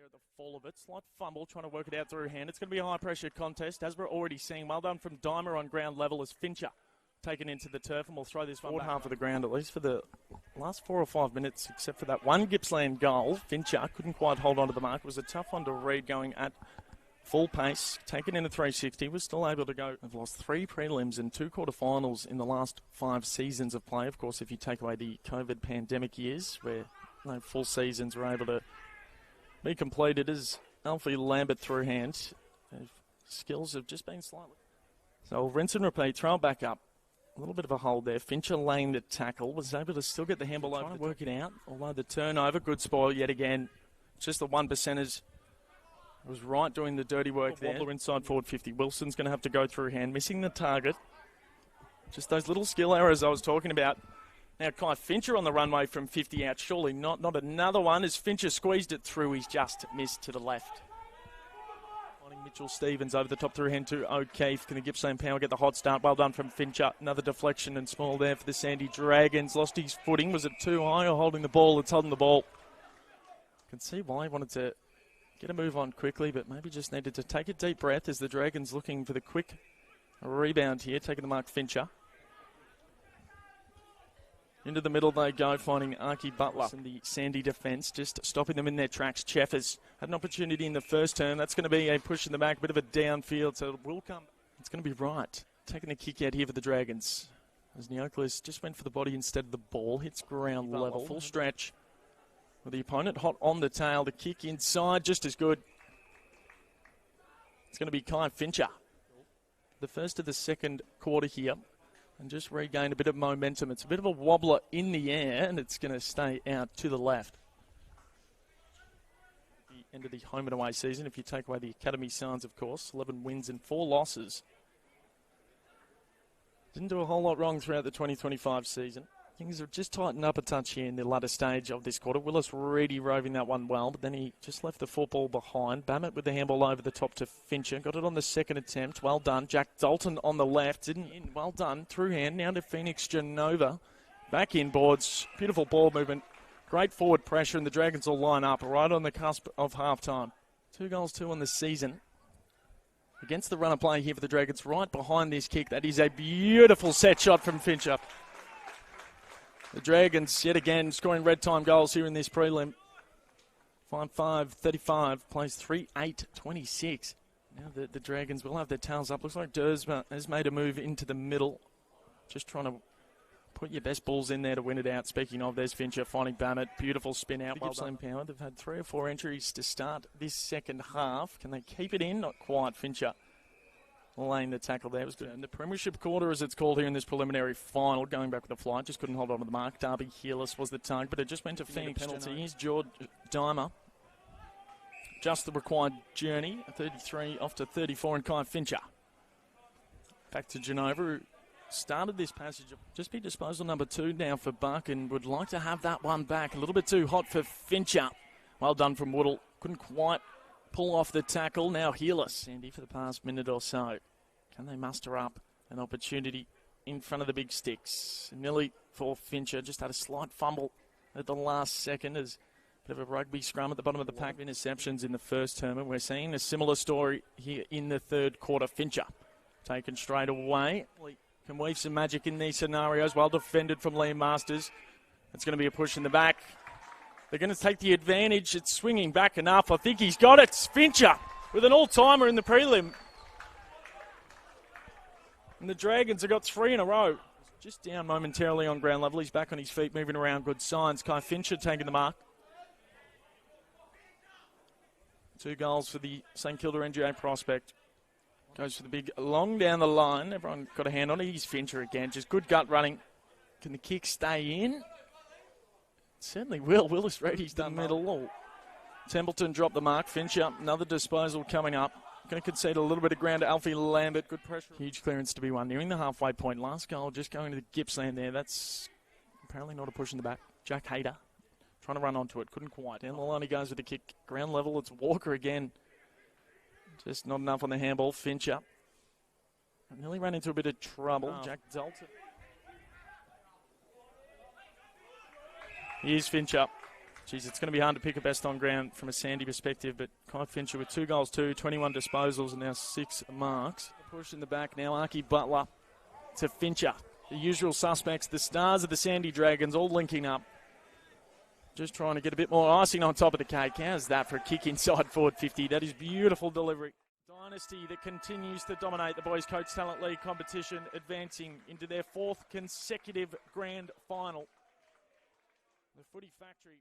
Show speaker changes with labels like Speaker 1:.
Speaker 1: there at the fall of it. Slight fumble, trying to work it out through hand. It's going to be a high-pressure contest, as we're already seeing. Well done from Dimer on ground level as Fincher taken into the turf, and we'll throw this one back half of the ground, at least for the last 4 or 5 minutes, except for that one Gippsland goal. Fincher couldn't quite hold on to the mark. It was a tough one to read going at full pace. Taken in a 360, was still able to go. They've lost 3 prelims and 2 quarterfinals in the last 5 seasons of play. Of course, if you take away the COVID pandemic years, where no full seasons were able to be completed, as Alfie Lambert through hand. Skills have just been slightly. So rinse and repeat, throw it back up. A little bit of a hold there. Fincher laying the tackle, was able to still get the handball over. Trying to work it out, although the turnover, good spoil yet again. Just the 1%ers was right doing the dirty work there. Wobbler inside forward 50. Wilson's going to have to go through hand, missing the target. Just those little skill errors I was talking about. Now Kye Fincher on the runway from 50 out. Surely not another one as Fincher squeezed it through. He's just missed to the left. Mitchell Stevens over the top through hand to O'Keefe. Can the Gippsland Power get the hot start? Well done from Fincher. Another deflection and small there for the Sandy Dragons. Lost his footing. Was it too high or holding the ball? It's holding the ball. Can see why he wanted to get a move on quickly, but maybe just needed to take a deep breath as the Dragons looking for the quick rebound here. Taking the mark, Fincher. Into the middle they go, finding Archie Butler and the Sandy defence, just stopping them in their tracks. Cheffers had an opportunity in the first term. That's going to be a push in the back, a bit of a downfield, so it will come. It's going to be right. Taking the kick out here for the Dragons. As Neoklis just went for the body instead of the ball. Hits ground level. Full stretch. With the opponent hot on the tail. The kick inside, just as good. It's going to be Kye Fincher. The first of the second quarter here. And just regain a bit of momentum. It's a bit of a wobbler in the air, and it's going to stay out to the left. The end of the home and away season, if you take away the academy signs, of course. 11 wins and 4 losses. Didn't do a whole lot wrong throughout the 2025 season. Things have just tightened up a touch here in the latter stage of this quarter. Willis really roving that one well, but then he just left the football behind. Bammett with the handball over the top to Fincher. Got it on the second attempt. Well done. Jack Dalton on the left. Didn't in. Well done. Through hand. Now to Phoenix Genova. Back in boards. Beautiful ball movement. Great forward pressure, and the Dragons will line up right on the cusp of half-time. 2 goals, 2 on the season. Against the run of play here for the Dragons, right behind this kick. That is a beautiful set shot from Fincher. The Dragons, yet again, scoring red time goals here in this prelim. 5-5-35, plays 3-8-26. Now the Dragons will have their tails up. Looks like Dersma has made a move into the middle. Just trying to put your best balls in there to win it out. Speaking of, there's Fincher finding Bammett. Beautiful spin out. Well done. Power. They've had 3 or 4 entries to start this second half. Can they keep it in? Not quite. Fincher laying the tackle there. It was good. And the Premiership quarter, as it's called here in this preliminary final, going back with the flight, just couldn't hold on to the mark. Darby Hearless was the target, but it just went to Phoenix penalty. Here's George Dimer. Just the required journey. 33 off to 34, and Kye Fincher. Back to Genova, who started this passage. Just be disposal number 2 now for Buck, and would like to have that one back. A little bit too hot for Fincher. Well done from Woodall. Couldn't quite pull off the tackle. Now Hearless. Sandy for the past minute or so. Can they muster up an opportunity in front of the big sticks? Nearly for Fincher. Just had a slight fumble at the last second as a bit of a rugby scrum at the bottom of the pack. Interceptions in the first term, and we're seeing a similar story here in the third quarter. Fincher taken straight away. Can weave some magic in these scenarios. Well defended from Liam Masters. It's going to be a push in the back. They're going to take the advantage. It's swinging back enough. I think he's got it. It's Fincher with an all-timer in the prelim. And the Dragons have got 3 in a row. Just down momentarily on ground level. He's back on his feet, moving around. Good signs. Kye Fincher taking the mark. 2 goals for the St Kilda NGA prospect. Goes for the big long down the line. Everyone got a hand on it. He's Fincher again. Just good gut running. Can the kick stay in? Certainly will. Willis Reedy's done middle. Oh. Templeton dropped the mark. Fincher, another disposal coming up. Going to concede a little bit of ground to Alfie Lambert. Good pressure. Huge clearance to be won. Nearing the halfway point. Last goal just going to the Gippsland there. That's apparently not a push in the back. Jack Hayter trying to run onto it. Couldn't quite. Down the line he goes with the kick. Ground level. It's Walker again. Just not enough on the handball. Fincher nearly ran into a bit of trouble. Jack Dalton. Here's Fincher. Geez, it's going to be hard to pick a best on ground from a Sandy perspective, but Kye Fincher with 2 goals, 21 disposals, and now 6 marks. Push in the back now, Archie Butler to Fincher. The usual suspects, the stars of the Sandy Dragons, all linking up. Just trying to get a bit more icing on top of the cake. How's that for a kick inside forward 50? That is beautiful delivery. Dynasty that continues to dominate the Boys Coach Talent League competition, advancing into their 4th consecutive grand final. The Footy Factory